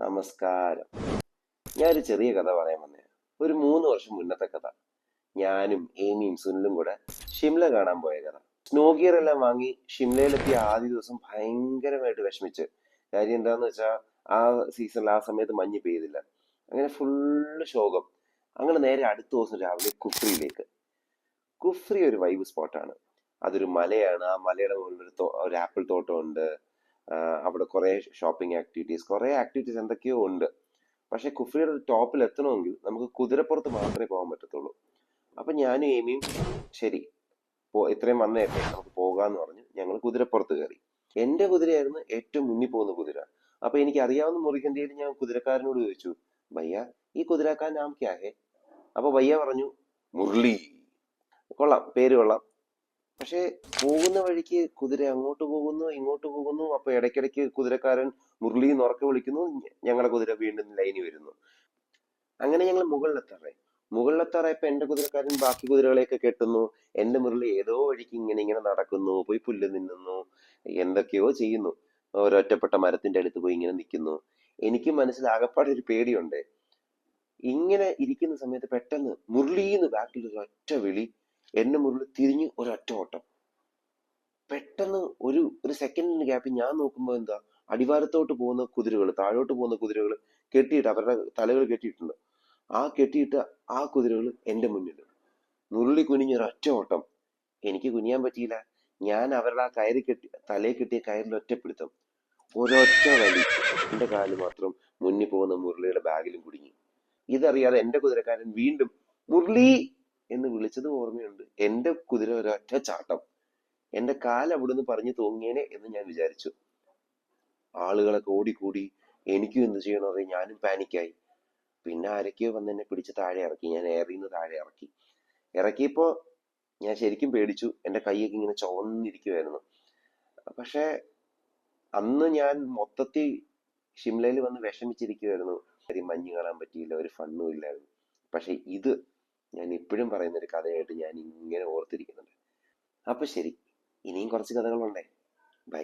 നമസ്കാരം. ഞാനൊരു ചെറിയ കഥ പറയാൻ വന്നേ. ഒരു 3 വർഷം മുന്നത്തെ കഥ. ഞാനും ഏമിയും സുനിലും കൂടെ ഷിംല കാണാൻ പോയ കഥ. സ്നോ ഗിയർ എല്ലാം വാങ്ങി ഷിംലയിലെത്തിയ ആദ്യ ദിവസം ഭയങ്കരമായിട്ട് വിഷമിച്ച്. കാര്യം എന്താന്ന് വെച്ചാൽ ആ സീസണിൽ ആ സമയത്ത് മഞ്ഞ് പെയ്തില്ല. അങ്ങനെ ഫുള്ള് ശോകം. അങ്ങനെ നേരെ അടുത്ത ദിവസം രാവിലെ കുഫ്രിയിലേക്ക്. കുഫ്രി ഒരു വൈബ് സ്പോട്ടാണ്. അതൊരു മലയാണ്. ആ മലയുടെ മുകളിൽ ഒരു ആപ്പിൾ തോട്ടമുണ്ട്. അവിടെ കുറെ ഷോപ്പിംഗ് ആക്ടിവിറ്റീസ്, കുറെ ആക്ടിവിറ്റീസ് എന്തൊക്കെയോ ഉണ്ട്. പക്ഷെ കുഫ്രിയുടെ ടോപ്പിൽ എത്തണമെങ്കിൽ നമുക്ക് കുതിരപ്പുറത്ത് മാത്രമേ പോകാൻ പറ്റത്തുള്ളൂ. അപ്പൊ ഞാനും ഏമിയും ശരി ഇത്രയും വന്നേക്കെ നമുക്ക് പോകാന്ന് പറഞ്ഞ് ഞങ്ങൾ കുതിരപ്പുറത്ത് കയറി. എന്റെ കുതിരയായിരുന്നു ഏറ്റവും മുന്നിൽ പോകുന്ന കുതിര. അപ്പൊ എനിക്ക് അറിയാവുന്ന മുറിക്കന്തിയിൽ ഞാൻ കുതിരക്കാരനോട് ചോദിച്ചു, ഭയ്യ ഈ കുതിരക്കാർ നാം ക്യാ ഹെ? അപ്പൊ ഭയ്യ പറഞ്ഞു, മുരളി. കൊള്ളാം, പേര് കൊള്ളാം. പക്ഷെ പോകുന്ന വഴിക്ക് കുതിര അങ്ങോട്ട് പോകുന്നു ഇങ്ങോട്ട് പോകുന്നു. അപ്പൊ ഇടയ്ക്കിടയ്ക്ക് കുതിരക്കാരൻ മുരളി എന്ന് ഉറക്കെ വിളിക്കുന്നു. ഞങ്ങളുടെ കുതിര വീണ്ടും ലൈനി വരുന്നു. അങ്ങനെ ഞങ്ങൾ മുകളിലെത്താറായപ്പോ എന്റെ കുതിരക്കാരൻ ബാക്കി കുതിരകളെയൊക്കെ കെട്ടുന്നു. എന്റെ മുരളി ഏതോ വഴിക്ക് ഇങ്ങനെ ഇങ്ങനെ നടക്കുന്നു, പോയി പുല്ല് തിന്നുന്നു, എന്തൊക്കെയോ ചെയ്യുന്നു. ഒരൊറ്റപ്പെട്ട മരത്തിന്റെ അടുത്ത് പോയി ഇങ്ങനെ നിൽക്കുന്നു. എനിക്ക് മനസ്സിലാകപ്പാടെ ഒരു പേടിയുണ്ട്. ഇങ്ങനെ ഇരിക്കുന്ന സമയത്ത് പെട്ടെന്ന് മുരളീന്ന് ബാക്കിൽ ഒരു ഒറ്റ വിളി. എന്നെ മുരളി തിരിഞ്ഞ് ഒരൊറ്റ ഓട്ടം. പെട്ടെന്ന് ഒരു സെക്കൻഡിന്റെ ഗ്യാപ്പിൽ ഞാൻ നോക്കുമ്പോ എന്താ, അടിവാരത്തോട്ട് പോകുന്ന കുതിരകൾ, താഴോട്ട് പോകുന്ന കുതിരകൾ കെട്ടിയിട്ട് അവരുടെ തലകൾ കെട്ടിയിട്ടുണ്ട്. ആ കെട്ടിയിട്ട് ആ കുതിരകൾ എന്റെ മുന്നിൽ. മുരളി കുനിഞ്ഞൊരു ഒറ്റ ഓട്ടം. എനിക്ക് കുനിയാൻ പറ്റിയില്ല. ഞാൻ അവരുടെ ആ തലയിൽ കെട്ടിയ കയറിൽ ഒറ്റപ്പിടുത്തം. ഒരൊറ്റ വലി. എന്റെ കാല് മാത്രം മുന്നിൽ പോകുന്ന മുരളിയുടെ ബാഗിലും കുടുങ്ങി. ഇതറിയാതെ എന്റെ കുതിരക്കാരൻ വീണ്ടും മുരളി എന്ന് വിളിച്ചത് ഓർമ്മയുണ്ട്. എന്റെ കുതിര ഒരൊറ്റ ചാട്ടം. എന്റെ കാല് അവിടുന്ന് പറഞ്ഞു തൂങ്ങിയേനെ എന്ന് ഞാൻ വിചാരിച്ചു. ആളുകളൊക്കെ ഓടിക്കൂടി. എനിക്കും എന്ത് ചെയ്യണമെന്ന് ഞാനും പാനിക്കായി. പിന്നെ ആരൊക്കെയോ വന്ന് എന്നെ പിടിച്ച് താഴെ ഇറക്കി. ഞാൻ എയറിന്ന് താഴെ ഇറക്കി. ഇറക്കിയപ്പോ ഞാൻ ശരിക്കും പേടിച്ചു. എന്റെ കൈയൊക്കെ ഇങ്ങനെ ചുവന്നിരിക്കുമായിരുന്നു. പക്ഷെ അന്ന് ഞാൻ മൊത്തത്തിൽ ഷിംലയിൽ വന്ന് വിഷമിച്ചിരിക്കുമായിരുന്നു. കാര്യം മഞ്ഞ് കാണാൻ പറ്റിയില്ല, ഒരു ഫണ്ണും ഇല്ലായിരുന്നു. പക്ഷെ ഇത് ഞാൻ ഇപ്പോഴും പറയുന്ന ഒരു കഥയായിട്ട് ഞാൻ ഇങ്ങനെ ഓർത്തിരിക്കുന്നുണ്ട്. അപ്പൊ ശരി, ഇനിയും കുറച്ച് കഥകളുണ്ടേ. ബൈ.